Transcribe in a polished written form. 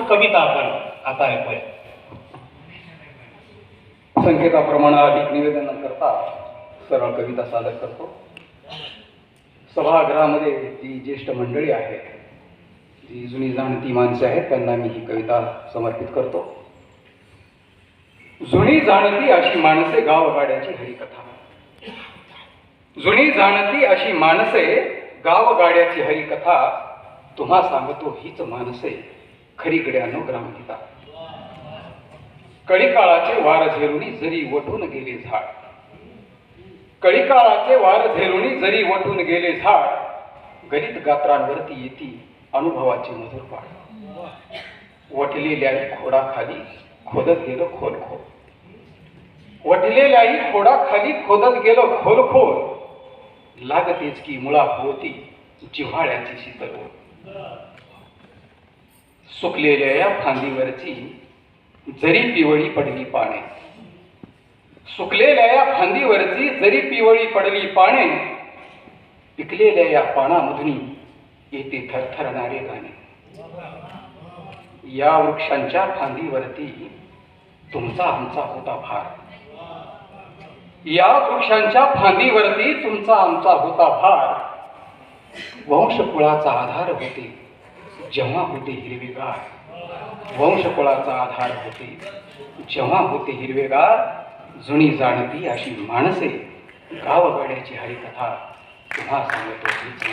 कविता आपण आता ऐकूया. संकेताप्रमाणे अधिक निवेदन करता सरळ कविता सादर करतो. सभागृहामध्ये जी ज्येष्ठ मंडळी आहेत, जी जुनी जाणती माणसे आहेत, त्यांना मी ही कविता समर्पित करतो. जुनी जाणती अशी माणसे गावगाड्याची हरिकथा. जुनी जाणती अशी माणसे गावगाड्याची हरिकथा. तुम्हा सांगतो हीच माणसे खरी गड्यानो ग्रामगीता. कळीकाळाचे वार झेरुनी जरी वटून गेले झाड. कळीकाळाचे वार झेरुनी जरी वटून गेले झाड. गलित गात्रांवरती येती अनुभवाची मधुर पाड. वटलेल्याही खोडाखाली खोदत गेलो खोल खोल. वटलेल्याही खोडाखाली खोदत गेलो खोल खोल. लागतेच की मुळा होती जिव्हाळ्याची शीतल. सुकलेल्या या फांदीवरची जरी पिवळी पडली पाने. सुकलेल्या या फांदीवरची जरी पिवळी पडली पाने. पिकलेल्या या पानामधून येते थरथरणारे गाणे. या वृक्षांच्या फांदीवरती तुमचा आमचा होता भार. या वृक्षांच्या फांदीवरती तुमचा आमचा होता भार. वंशकुळाचा आधार होते जेव्हा होते हिरवेगार. वंशकुळाचा आधार होते जेव्हा होते हिरवेगार. जुनी जाणती अशी माणसे गावगाड्याची हरिकथा. तुम्हा सांगतो हीच